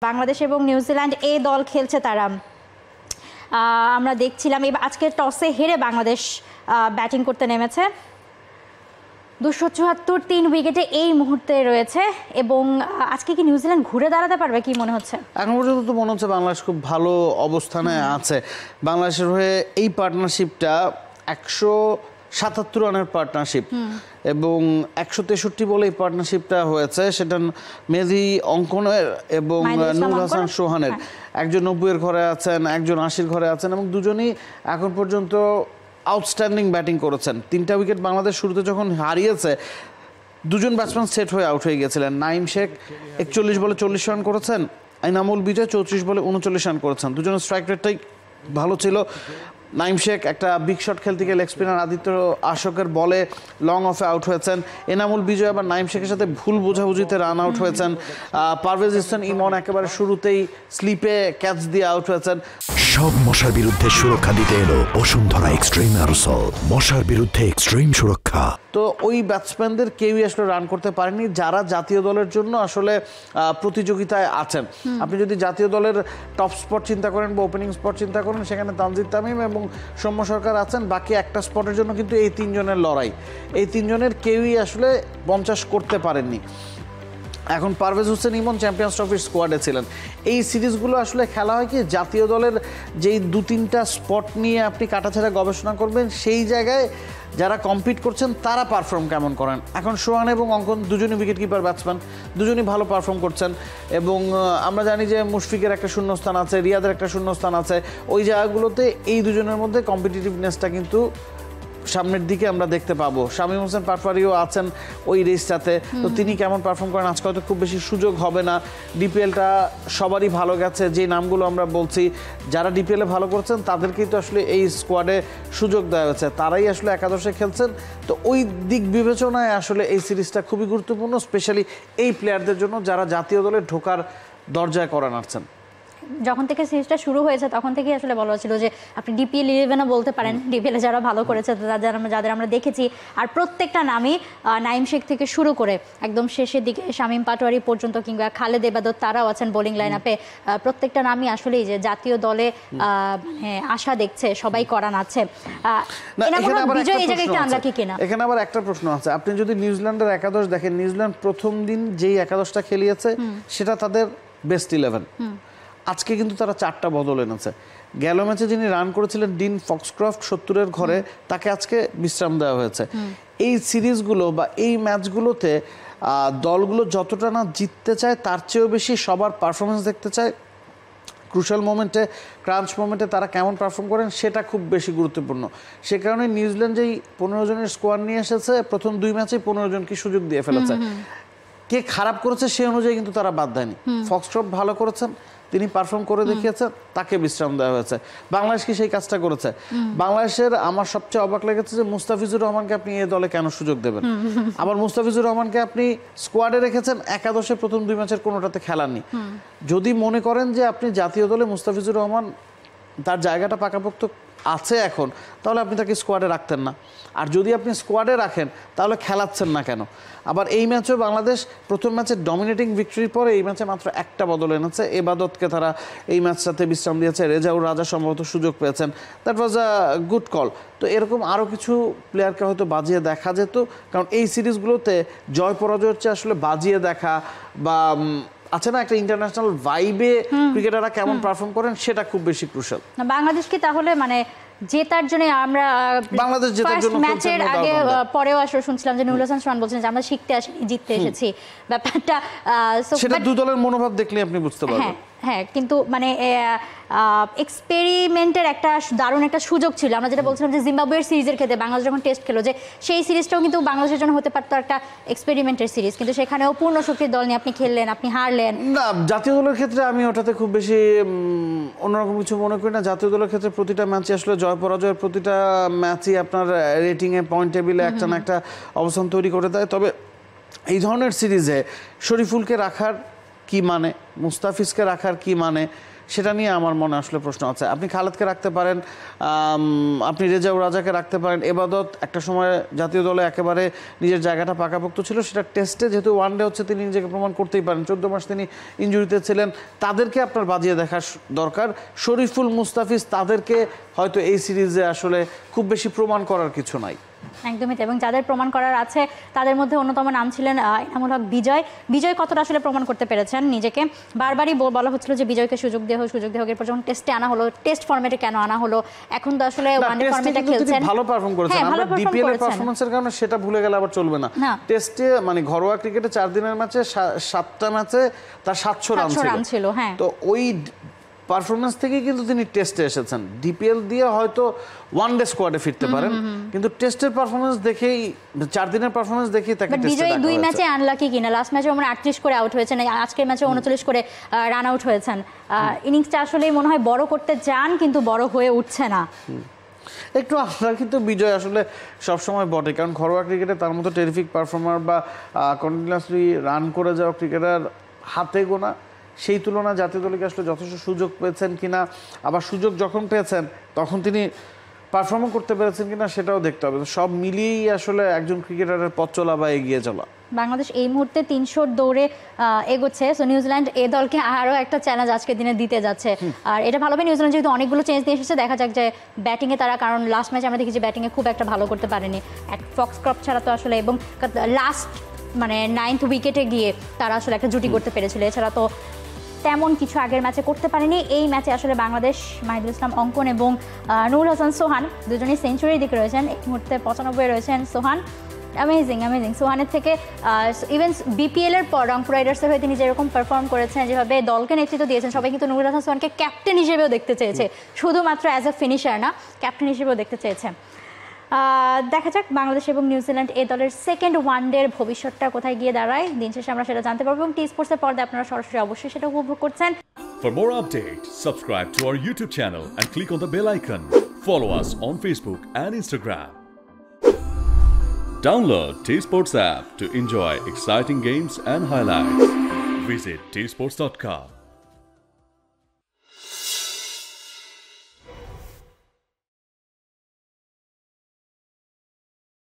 বাংলাদেশ এবং নিউজিল্যান্ড এই দল খেলছে তারা আমরা দেখছিলাম আজকে টসে হেরে বাংলাদেশ ব্যাটিং করতে নেমেছে 274 3 উইকেটে এই মুহূর্তে রয়েছে এবং আজকে কি নিউজিল্যান্ড ঘুরে দাঁড়াতে পারবে কি মনে হচ্ছে? এখন পর্যন্ত তো মনে হচ্ছে বাংলাদেশ খুব ভালো অবস্থানে আছে। বাংলাদেশের হয়ে এই পার্টনারশিপটা 177 রানের পার্টনারশিপ এবং 163 বলে এই পার্টনারশিপটা হয়েছে। সেটা মেহেদী অঙ্কনের এবং নূর হাসান সোহানের, একজন 90-এর ঘরে আছেন, একজন 80-এর ঘরে আছেন এবং দুজনই এখন পর্যন্ত আউটস্ট্যান্ডিং ব্যাটিং করেছেন। 3টা উইকেট বাংলাদেশ শুরুতে যখন হারিয়েছে দুজন ব্যাটসম্যান সেট হয়ে আউট হয়ে গেছিলেন। নাঈম শেখ 41 বলে 40 রান করেছেন, এনামুল বিজয় 34 বলে 39 রান করেছেন। দুজনের স্ট্রাইক রেটটাই ভালো ছিল। নাঈম শেখ একটা বিগ শট খেলতে গিয়ে লেগ স্পিনার আদিত্য আশোকের বলে লং অফে আউট হয়েছেন। এনামুল বিজয় আবার নাঈম শেখের সাথে ভুল বোঝাবুঝিতে রান আউট হয়েছেন। পারভেজ হোসেন ইমন একেবারে শুরুতেই স্লিপে ক্যাচ দিয়ে আউট হয়েছেন। সব মশার বিরুদ্ধে সুরক্ষা দিতে এলো বসুন্ধরা এক্সট্রিম অ্যারোসল, মশার বিরুদ্ধে এক্সট্রিম সুরক্ষা। তো ওই ব্যাটসম্যানদের কেউই আসলে রান করতে পারেনি যারা জাতীয় দলের জন্য আসলে প্রতিযোগিতায় আছেন। আপনি যদি জাতীয় দলের টপ স্পট চিন্তা করেন বা ওপেনিং স্পট চিন্তা করেন, সেখানে তানজিদ তামিম এবং সৌম্য সরকার আছেন। বাকি একটা স্পটের জন্য কিন্তু এই তিনজনের লড়াই। এই তিনজনের কেউই আসলে 50 করতে পারেননি। এখন পারভেজ হোসেন ইমন চ্যাম্পিয়ন্স ট্রফির স্কোয়াডে ছিলেন। এই সিরিজগুলো আসলে খেলা হয় কি, জাতীয় দলের যেই 2-3টা স্পট নিয়ে আপনি কাটাছেড়া গবেষণা করবেন, সেই জায়গায় যারা কম্পিট করছেন তারা পারফর্ম কেমন করেন। এখন সোহান এবং অঙ্কন দুজনই উইকেট কিপার ব্যাটসম্যান, দুজনই ভালো পারফর্ম করছেন এবং আমরা জানি যে মুশফিকের একটা শূন্যস্থান আছে, রিয়াদের একটা শূন্যস্থান আছে। ওই জায়গাগুলোতে এই দুজনের মধ্যে কম্পিটিটিভনেসটা কিন্তু সামনের দিকে আমরা দেখতে পাবো। শামীম হোসেন পাটওয়ারিও আছেন ওই রেসটাতে, তো তিনি কেমন পারফর্ম করেন আজকে হয়তো খুব বেশি সুযোগ হবে না। ডিপিএলটা সবারই ভালো গেছে, যে নামগুলো আমরা বলছি যারা ডিপিএলে ভালো করছেন তাদেরকেই তো আসলে এই স্কোয়াডে সুযোগ দেওয়া হয়েছে, তারাই আসলে একাদশে খেলছেন। তো ওই দিক বিবেচনায় আসলে এই সিরিজটা খুবই গুরুত্বপূর্ণ, স্পেশালি এই প্লেয়ারদের জন্য যারা জাতীয় দলে ঢোকার দরজায় করা নাড়ছেন। যখন থেকে সিরিজটা শুরু হয়েছে তখন থেকেই আসলে বলা হচ্ছিল যে আপনি ডিপিএল 11ও বলতে পারেন, ডিপিএলে যারা ভালো করেছে যাদের আমরা দেখেছি। আর প্রত্যেকটা নামই নাঈম শেখ থেকে শুরু করে একদম শেষের দিকে শামীম পাটোয়ারি পর্যন্ত কিংবা খালেদ এবাদত তারাও আছেন বোলিং লাইন আপে। প্রত্যেকটা নামই আসলেই যে জাতীয় দলে আশা দেখছে, সবাই করা নাচ্ছে। বিজয় এই জায়গায় একটু আনলাকি কিনা, এখানে আবার একটা প্রশ্ন আছে। আপনি যদি নিউজিল্যান্ডের একাদশ দেখেন, নিউজিল্যান্ড প্রথম দিন যেই একাদশটা খেলিয়েছে সেটা তাদের বেস্ট 11। আজকে কিন্তু তারা 4টা বদল এনেছে। গেল ম্যাচে যিনি রান করেছিলেন ডিন ফক্সক্রফট 70-এর ঘরে, তাকে আজকে বিশ্রাম দেওয়া হয়েছে। এই সিরিজগুলো বা এই ম্যাচগুলোতে দলগুলো যতটা না জিততে চায় তার চেয়েও বেশি সবার পারফরমেন্স দেখতে চায়। ক্রুশাল মোমেন্টে, ক্রাঞ্চ মোমেন্টে তারা কেমন পারফর্ম করেন সেটা খুব বেশি গুরুত্বপূর্ণ। সে কারণে নিউজিল্যান্ড যেই 15 জনের স্কোয়াড নিয়ে এসেছে, প্রথম 2 ম্যাচে 15 জনকে সুযোগ দিয়ে ফেলেছে। কে খারাপ করেছে সেই অনুযায়ী কিন্তু তারা বাদ দেয়নি। ফক্সক্রফট ভালো করেছেন, তিনি পারফর্ম করে দেখিয়েছেন, তাকে বিশ্রাম দেওয়া হয়েছে। বাংলাদেশ কি সেই কাজটা করেছে? বাংলাদেশের আমার সবচেয়ে অবাক লেগেছে যে মুস্তাফিজুর রহমানকে আপনি এই দলে কেন সুযোগ দেবেন? আবার মুস্তাফিজুর রহমানকে আপনি স্কোয়াডে রেখেছেন, একাদশে প্রথম 2 ম্যাচের কোনোটাতে খেলাননি। যদি মনে করেন যে আপনি জাতীয় দলে মুস্তাফিজুর রহমান তার জায়গাটা পাকাপোক্ত আছে এখন, তাহলে আপনি তাকে স্কোয়াডে রাখতেন না। আর যদি আপনি স্কোয়াডে রাখেন তাহলে খেলাচ্ছেন না কেন? আবার এই ম্যাচেও বাংলাদেশ প্রথম ম্যাচে ডমিনেটিং ভিক্টরির পরে এই ম্যাচে মাত্র একটা বদল এনেছে। এবাদতকে তারা এই ম্যাচটাতে বিশ্রাম দিয়েছে, রেজাউর রাজা সম্ভবত সুযোগ পেয়েছেন। That was a good call. তো এরকম আরও কিছু প্লেয়ারকে হয়তো বাজিয়ে দেখা যেত, কারণ এই সিরিজগুলোতে জয় পরাজয়ের চেয়ে আসলে বাজিয়ে দেখা বা আছে না একটা ইন্টারন্যাশনাল ভাইবে ক্রিকেটাররা কেমন পারফর্ম করেন সেটা খুব বেশি ক্রুশাল। বাংলাদেশ কি তাহলে মানে জেতার জন্য আমরা বাংলাদেশ জেতার জন্য ম্যাচের আগে পরেও আসলে শুনছিলাম যে নুরুল হাসান সোহান বলছেন যে আমরা শিখতে আসিনি, জিততে এসেছি। ব্যাপারটা সেটা দুই দলের মনোভাব দেখলে আপনি বুঝতে পারবেন। হ্যাঁ, কিন্তু মানে এক্সপেরিমেন্টের একটা দারুণ একটা সুযোগ ছিল। আমরা যেটা বলছিলাম যে জিম্বাবুয়ের সিরিজের ক্ষেত্রে বাংলাদেশ যখন টেস্ট খেলো, যে সেই সিরিজটাও কিন্তু বাংলাদেশের জন্য হতে পারতো একটা এক্সপেরিমেন্টের সিরিজ, কিন্তু সেখানেও পূর্ণ শক্তির দল নিয়ে আপনি খেললেন, আপনি হারলেন। না, জাতীয় দলের ক্ষেত্রে আমি ওটাতে খুব বেশি অন্যরকম কিছু মনে করি না। জাতীয় দলের ক্ষেত্রে প্রতিটা ম্যাচে আসলে জয় পরাজয়ের প্রতিটা ম্যাচই আপনার রেটিংয়ে, পয়েন্ট টেবিলে একটা না একটা অবস্থান তৈরি করে দেয়। তবে এই ধরনের সিরিজে শরীফুলকে রাখার কি মানে, মুস্তাফিজকে রাখার কি মানে, সেটা নিয়ে আমার মনে আসলে প্রশ্ন আছে। আপনি খালেদকে রাখতে পারেন, আপনি রেজাউর রাজাকে রাখতে পারেন। এবাদত একটা সময় জাতীয় দলে একেবারে নিজের জায়গাটা পাকাপোক্ত ছিল, সেটা টেস্টে যেহেতু ওয়ানডে হচ্ছে তিনি নিজেকে প্রমাণ করতেই পারেন। 14 মাস তিনি ইনজুরিতে ছিলেন, তাদেরকে আপনার বাজিয়ে দেখা দরকার। শরীফুল, মুস্তাফিজ, তাদেরকে হয়তো এই সিরিজে আসলে খুব বেশি প্রমাণ করার কিছু নাই। একদমই তাই। এবং যাদের প্রমাণ করার আছে তাদের মধ্যে অন্যতম নাম ছিলেন এনামুল হক বিজয়। বিজয় কতটা আসলে প্রমাণ করতে পেরেছেন নিজেকে? বারবারই বলা হচ্ছিল যে বিজয়কে সুযোগ দেওয়া হোক, সুযোগ দেওয়া হোক। এরপর যখন টেস্টে আনা হলো, টেস্ট ফরম্যাটে কেন আনা হলো? এখন তো আসলে ওয়ানডে ফরম্যাটে খেলছেন, ভালো পারফর্ম করেছেন। আমরা ডিপিএল এর পারফরম্যান্সের কারণে সেটা ভুলে গেলে আবার চলবে না। টেস্টে মানে ঘরোয়া ক্রিকেটে 4 দিনের ম্যাচে 7টা ম্যাচে তার 700 রান ছিল। হ্যাঁ, তো ওই পারফরমেন্স থেকেই কিন্তু তিনি টেস্টে এসেছেন। ডিপিএল দিয়ে হয়তো ওয়ানডে স্কোয়াডে ফিরতে পারেন, কিন্তু টেস্টের পারফরমেন্স দেখেই, 4 দিনের পারফরমেন্স দেখেই তাকে টেস্টে বিজয় ডাকা 2 হয়েছে। ম্যাচে আনলাকি কিনা, লাস্ট ম্যাচে আমরা 38 করে আউট হয়েছেন, আজকের ম্যাচে 39 করে রান আউট হয়েছেন। ইনিংসটা আসলেই মনে হয় বড় করতে চান, কিন্তু বড় হয়ে উঠছে না। একটু আমরা কিন্তু বিজয় আসলে সবসময় বটে, কারণ ঘরোয়া ক্রিকেটে তার মতো টেরিফিক পারফর্মার বা কন্টিনিউয়াসলি রান করে যাওয়া ক্রিকেটার হাতে গোনা। সেই তুলনা জাতীয় দলকে আসলে যথেষ্ট সুযোগ পেয়েছেন কিনা, আবার সুযোগ যখন পেয়েছেন তখন তিনি পারফর্মও করতে পেরেছেন কিনা, সেটাও দেখতে হবে। সব মিলিয়েই আসলে একজন ক্রিকেটারের পথ চলা বা এগিয়ে চলা। বাংলাদেশ এই মুহূর্তে 300 দৌড়ে এগোচ্ছে। সো নিউজিল্যান্ড এই দলকে আরও একটা চ্যালেঞ্জ আজকের দিনে দিতে যাচ্ছে। আর এটা ভালো হবে, নিউজিল্যান্ড যেহেতু অনেকগুলো চেঞ্জ নিয়ে এসেছে, দেখা যাক যে ব্যাটিংয়ে তারা, কারণ লাস্ট ম্যাচে আমরা দেখেছি ব্যাটিংয়ে খুব একটা ভালো করতে পারেনি ফক্সক্রফট ছাড়া তো আসলে, এবং লাস্ট মানে 9th উইকেটে গিয়ে তারা আসলে একটা জুটি করতে পেরেছিল। এছাড়া তো তেমন কিছু আগের ম্যাচে করতে পারেনি। এই ম্যাচে আসলে বাংলাদেশ মাহিদুল ইসলাম অঙ্কন এবং নুরুল হাসান সোহান দুজনেই সেঞ্চুরির দিকে রয়েছেন। এই মুহূর্তে 95 রয়েছেন সোহান। অ্যামেজিং সোহানের থেকে ইভেন বিপিএল এর পর রংপুর রাইডার্সের হয়ে তিনি যেরকম পারফর্ম করেছেন, যেভাবে দলকে নেতৃত্ব দিয়েছেন, সবাই কিন্তু নুরুল হাসান সোহানকে ক্যাপ্টেন হিসেবেও দেখতে চেয়েছে, শুধুমাত্র অ্যাজ এ ফিনিশার না, ক্যাপ্টেন হিসেবেও দেখতে চেয়েছে। দেখা যাক বাংলাদেশ এবং নিউজিল্যান্ড এই দলের সেকেন্ড ওয়ানডের ভবিষ্যৎটা কোথায় গিয়ে দাঁড়ায়। দিন শেষে আমরা সেটা জানতে পারবো, এবং টি স্পোর্টসের পর্দায় আপনারা সরাসরি অবশ্যই সেটা উপভোগ করছেন। For more updates, subscribe to our YouTube channel and click on the bell icon. Follow us on Facebook and Instagram. Download T Sports app to enjoy exciting games and highlights. Visit tsports.com.